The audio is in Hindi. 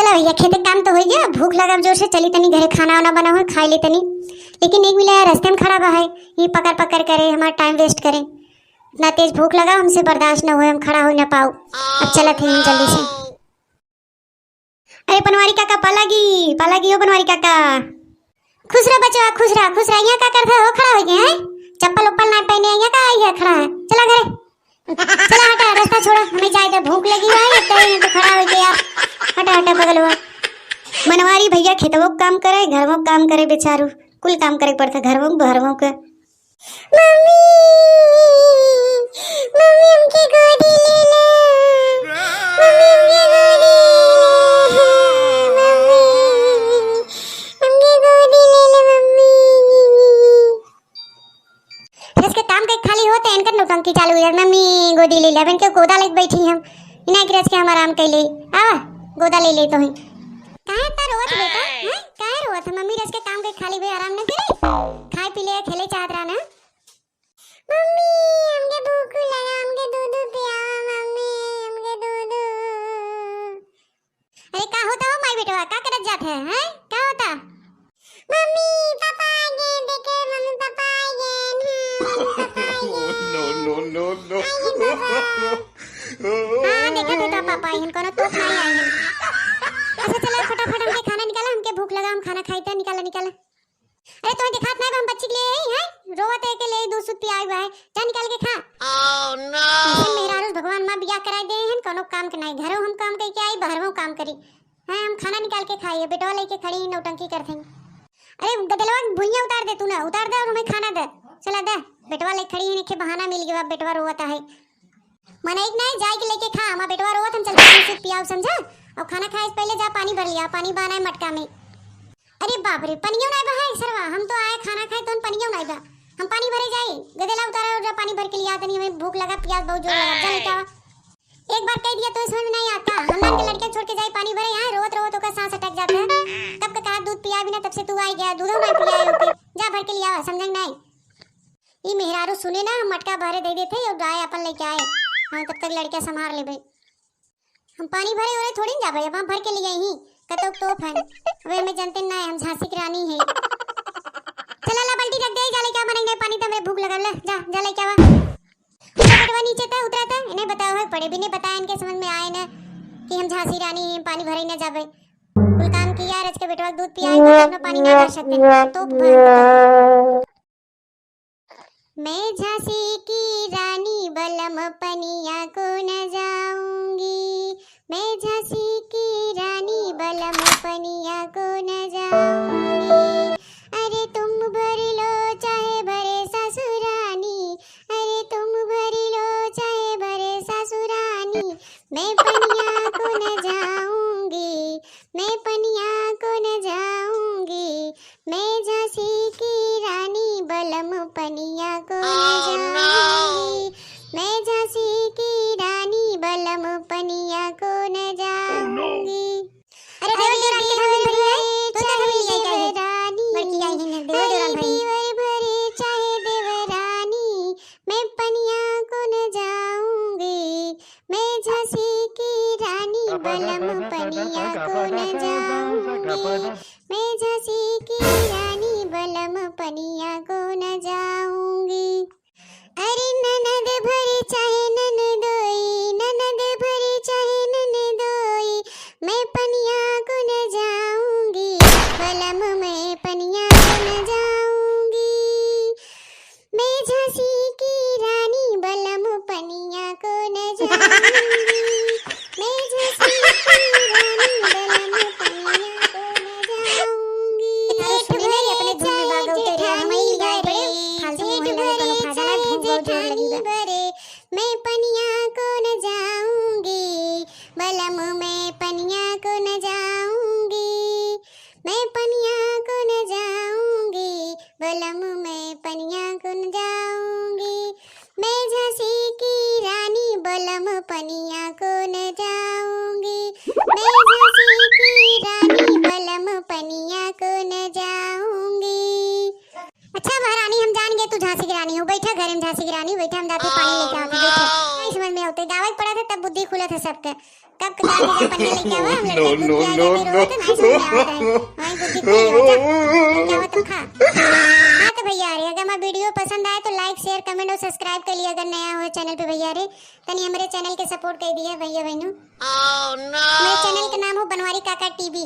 चला भैया खेते काम तो हो गया, भूख लगा जोर से, चली तनी घरे खाना वाना बना हो खाई ले तनी। लेकिन एक मिला रास्ते में खड़ा बा है, ये पकड़ पकड़ करे हमारा टाइम वेस्ट करे। इतना तेज भूख लगा हमसे बर्दाश्त न हो, हम खड़ा हो न पाओ। अब चला थे हम जल्दी से। अरे बनवारी काका पालागी हो बनवारी काका। खुश रहा बचवा खुश रहा। यहाँ का करता हो खड़ा हो गया है, चप्पल उप्पल ना पहने यहाँ का आई है खड़ा है। चला घरे चला, हटा रास्ता छोड़ा, हमें जाए भूख लगी है तो खड़ा हो गया। हटा बगल हुआ। बनवारी भैया खेतों काम करे घरों काम करे, बेचारू कुल काम करे पड़ता घरों भरवों का। मम्मी मम्मी हमके गोदी ले ले, मम्मी हमके गोदी ले ले मम्मी। इसके काम के खाली होते इनका नौटंकी चालू है। मम्मी गोदी ले ले, के गोदा लेके बैठी हम इना के रच के हम आराम कर ले। आ गोदा ले ले तो ही काहे ता रोवत बेटा हैं, काहे रोवत? मम्मी रच के काम के खाली भाई आराम न करे, खाए पी ले खेले चाहत रहा ना। मम्मी हमके भूख लगा, हमके दूध पिया मम्मी, हमके दूध। अरे का होता हो माई बेटवा, का करत जात है हैं, का होता? मम्मी पापा आ गए, देखे मम्मी पापा आ गए। नो हां देखा तो पापा आई कोनो तो नहीं आई है। अच्छा चलो फटाफट हमके खाना निकाला, हमके भूख लगा, हम खाना खाइते। निकाला अरे तुम्हें दिखात नहीं हम बच्ची के लिए आई हैं, रोवत है के लिए दूध सुध पियाई बा है, जा निकाल के खा। ओह नो मेरा रोज भगवान मां बियाह कराई दे हैं, कोनो काम के नहीं, घरों हम काम करके आई बाहरों काम करी हैं। हम खाना निकाल के खाइए, बेटवा लेके खड़ी नौटंकी करते हैं। अरे गदलवा भुइया उतार दे, तू ना उतार दे और हमें खाना दे। चला दे, बेटवा ले खड़ी है, के बहाना मिल गया, बेटवा रोवता है। मना एक नहीं जाए के लेके खा, हमारा बेटवा रोवत हम चलते दूध पियाओ समझा। और खाना खाए से पहले जा पानी भर लिया, पानी बहाना है मटका में। अरे बाप रे पनियो नहीं बहा है सरवा, हम तो आए खाना खाए तो पनियो नहीं बहा, हम पानी भरे जाए। गदेला उतारा और पानी भर के लिया तनी, हमें भूख लगा प्यास बहुत जोर लगा। चल क्या एक बार कह दिया तो समझ में नहीं आता। हम नान के लड़के छोड़ के जाए पानी भरे, यहाँ रोवत का सांस अटक जाता है। तब का कहा दूध पिया बिना, तब से तू आई गया, दूध नहीं पिया होके जा भर के लिया, समझ नहीं। ये मेहरारू सुने ना, हम मटका भरे दे देते और गाय अपन लेके आए। हाँ तब तक लड़का संभाल ले भाई, हम पानी भरे और थोड़ी जा भाई, अब हम भर के लिए ही कतो तोप है। वे हमें जानते ना है, हम झांसी की रानी है। चला ला बाल्टी रख दे, जा ले क्या बनेंगे पानी, तो हमें भूख लगा। ले जा ले क्या वा बेटवा नीचे था उतरा था, इन्हें बताओ है पड़े भी नहीं बताया, इनके समझ में आए ना कि हम झांसी रानी हैं, पानी भरे ना जावे। कुल काम किया रच के बेटवा दूध पिया, अपना पानी ना भर सकते तो। मैं झांसी की रानी बलम पनिया को न जाऊंगी, मैं झांसी की रानी बलम पनिया को न जाऊंगी। अरे तुम भर लो चाहे भरे ससुरानी, अरे तुम भर लो चाहे भरे ससुरानी, मैं पनिया को न जाऊंगी, मैं पनिया को न जाऊंगी, मैं झांसी की रानी बलम पनिया को न जाऊंगी, मैं झांसी की रानी बलम पनिया को न जाऊंगी। अरे देवर के थामे भरी है, तो थामे ले जाए रानी बड़की आई है देवर भाई भरे चाहे देवरानी, मैं पनिया को न जाऊंगी, मैं झांसी की रानी बलम पनिया को न जाऊंगी, मैं झांसी की रानी बलम पनिया को न जाऊंगी। अरे ननद भरे चाहे ननदोई, ननद भरे चाहे ननदोई, मैं पनिया को न जाऊंगी, बलम मैं पनिया को न जाऊंगी, मैं झांसी की रानी बलम पनिया को न जाऊंगी, मैं झांसी की रानी बलम पनिया को न जाऊंगी। अपने धुन में बागा उतरे हम ही गाए बड़े फालतू मोहन लगे कोनो फाजा ना, भूख बहुत जोर लगी बा। मैं पनिया को न जाऊंगी, बलम मैं पनिया को न जाऊंगी, मैं पनिया को न जाऊंगी, बलम मैं पनिया को न जाऊंगी, मैं झांसी की रानी बलम पनिया को न जाऊंगी, मैं झांसी की रानी बलम पनिया को न जाऊंगी। अच्छा महारानी हम जान गए तू झांसी की रानी हो, बैठा घर में झांसी की रानी बैठा, हम जाते पानी लेके आते। बैठा नहीं समझ में आते, गावत पड़ा था तब बुद्धि खुला था सबके। कब किताब में पन्ने लेके आवा हम लड़के दूध पिया जाते रहो तो नहीं समझ में आता है हां बुद्धि खोई हो जा क्या हो तो खा। हां तो भैया रे अगर हमारा वीडियो पसंद आए तो लाइक शेयर कमेंट और सब्सक्राइब कर लिया अगर नया हो चैनल पे भैया रे तनी हमारे चैनल के सपोर्ट कर दिया भैया बहनों। मेरे चैनल का नाम हो बनवारी काका टीवी।